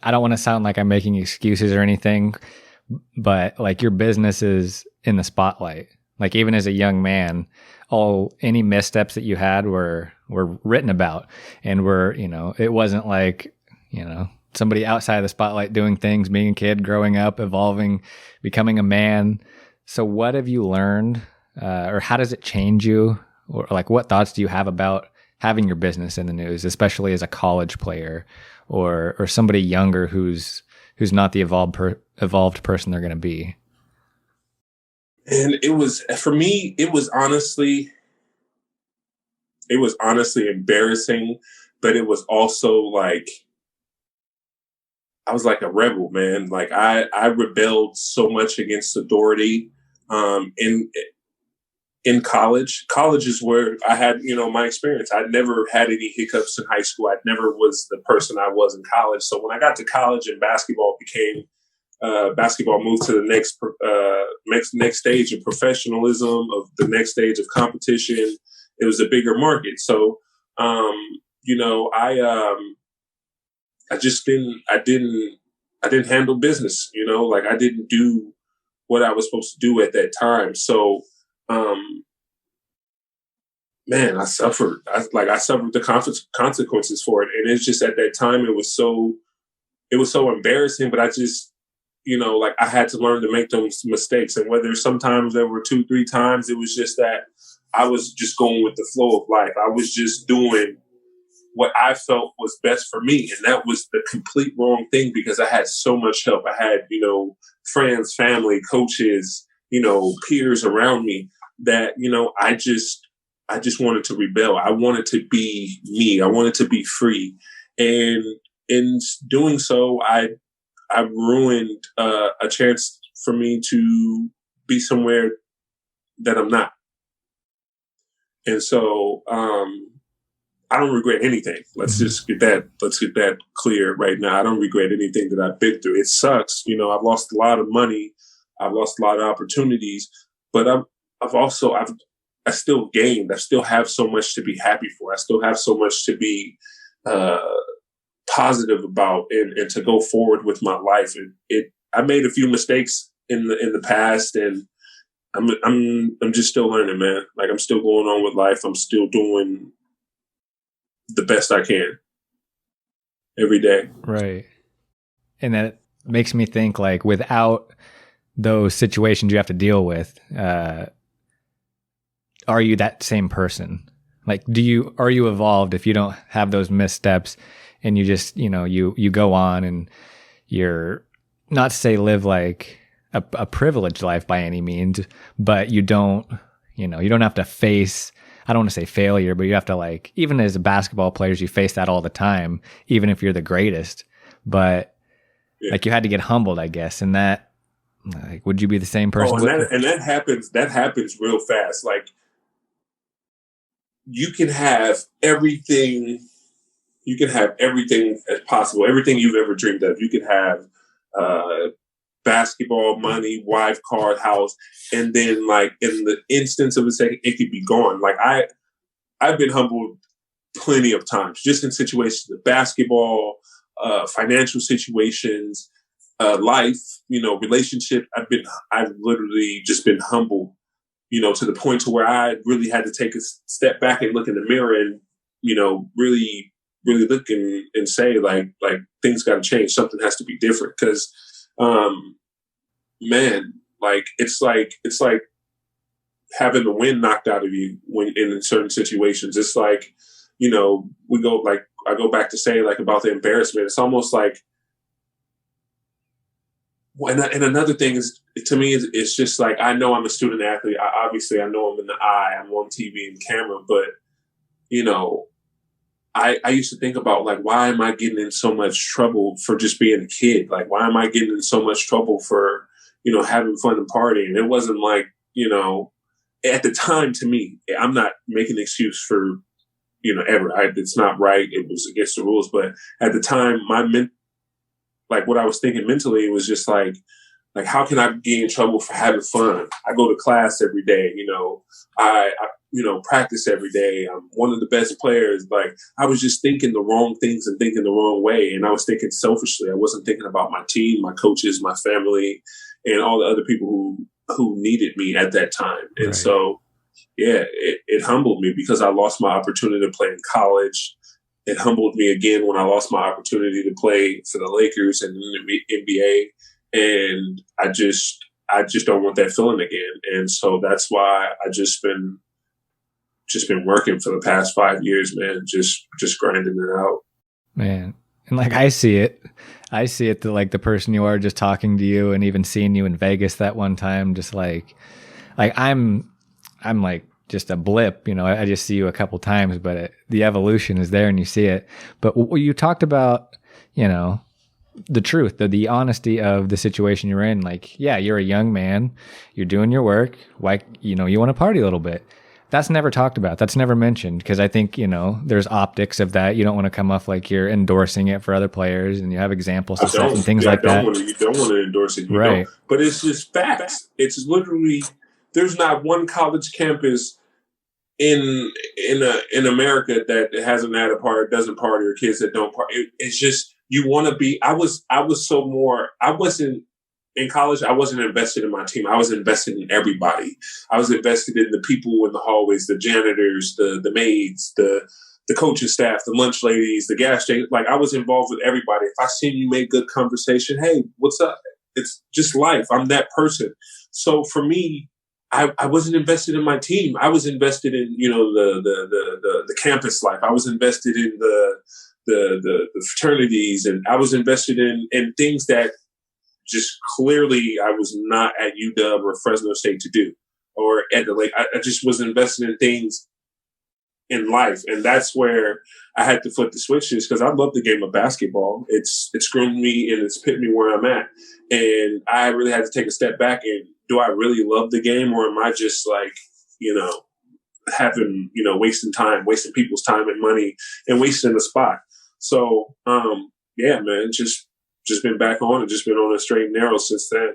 I don't want to sound like I'm making excuses or anything, but like your business is in the spotlight. Like even as a young man, any missteps that you had were written about, and it wasn't like, somebody outside of the spotlight doing things, being a kid, growing up, evolving, becoming a man. So what have you learned, or how does it change you? Or like, what thoughts do you have about having your business in the news, especially as a college player or somebody younger who's not the evolved person they're going to be? And it was, for me, it was honestly embarrassing, but it was also like, I was like a rebel, man. Like I rebelled so much against authority, in college. College is where I had, my experience. I'd never had any hiccups in high school. I never was the person I was in college. So when I got to college and basketball moved to the next stage of professionalism, of the next stage of competition. It was a bigger market. So, I didn't handle business, like I didn't do what I was supposed to do at that time. So, man, I suffered. I suffered the consequences for it. And it's just at that time, it was so embarrassing, but I just, like I had to learn to make those mistakes. And whether sometimes there were 2-3 times, it was just that I was just going with the flow of life. I was just doing what I felt was best for me. And that was the complete wrong thing because I had so much help. I had, friends, family, coaches, peers around me that, I just wanted to rebel. I wanted to be me. I wanted to be free. And in doing so, I ruined a chance for me to be somewhere that I'm not. And so, I don't regret anything. Let's get that clear right now. I don't regret anything that I've been through. It sucks. I've lost a lot of money. I've lost a lot of opportunities, but I still gained. I still have so much to be happy for. I still have so much to be positive about and to go forward with my life. I made a few mistakes in the past, and I'm just still learning, man. Like I'm still going on with life. I'm still doing the best I can every day. Right. And that makes me think, like, without those situations you have to deal with, are you that same person? Like, are you evolved if you don't have those missteps and you just, you go on and you're, not to say live like a privileged life by any means, but you don't have to face, I don't want to say failure, but you have to, like, even as a basketball players, you face that all the time, even if you're the greatest. But like you had to get humbled, I guess. And that, like, would you be the same person? That happens real fast. Like you can have everything as possible, everything you've ever dreamed of. You can have basketball, money, wife, car, house, and then like in the instance of a second, it could be gone. Like I've been humbled plenty of times, just in situations of basketball, financial situations, life, relationship. I've literally just been humbled, to the point to where I really had to take a step back and look in the mirror and, really, really look and say like things got to change. Something has to be different. Cause, man, like, it's like having the wind knocked out of you when in certain situations. It's like, I go back to say like about the embarrassment. It's almost like, and another thing is, to me, it's just like, I know I'm a student athlete. I know I'm in the eye, I'm on TV and camera, but, I used to think about like, why am I getting in so much trouble for just being a kid? Like, why am I getting in so much trouble for, having fun and partying? It wasn't like, at the time, to me, I'm not making an excuse for, ever. It's not right. It was against the rules. But at the time, what I was thinking mentally, it was just like, how can I get in trouble for having fun? I go to class every day. practice every day. I'm one of the best players. Like, I was just thinking the wrong things and thinking the wrong way. And I was thinking selfishly. I wasn't thinking about my team, my coaches, my family, and all the other people who needed me at that time. And Right. so, yeah, it humbled me because I lost my opportunity to play in college. It humbled me again when I lost my opportunity to play for the Lakers and the NBA. And I just don't want that feeling again. And so that's why I just been working for the past 5 years, man, just grinding it out. Man. And like, I see it that like the person you are, just talking to you and even seeing you in Vegas that one time, just like I'm like just a blip, I just see you a couple times, but the evolution is there and you see it. But you talked about, the truth, the honesty of the situation you're in. Like, yeah, you're a young man, you're doing your work. Like, you want to party a little bit. That's never talked about. That's never mentioned because I think, there's optics of that. You don't want to come off like you're endorsing it for other players and you have examples of stuff and things like that. You don't want to endorse it. Right. But it's just facts. It's literally, there's not one college campus in America that hasn't had a party, doesn't party, or kids that don't party. It's just, you want to be, I wasn't in college. I wasn't invested in my team. I was invested in everybody. I was invested in the people in the hallways, the janitors, the maids, the coaching staff, the lunch ladies, the gas station. Like, I was involved with everybody. If I seen you make good conversation, hey, what's up? It's just life. I'm that person. So for me, I wasn't invested in my team. I was invested in, the campus life. I was invested in the fraternities, and I was invested in things that just clearly I was not at UW or Fresno State to do, or at the Lake. I just was invested in things in life. And that's where I had to flip the switches, because I love the game of basketball. It's groomed me and it's put me where I'm at. And I really had to take a step back and, do I really love the game, or am I just like, having, wasting time, wasting people's time and money and wasting the spot. So, yeah, man, just been back on and just been on a straight and narrow since then.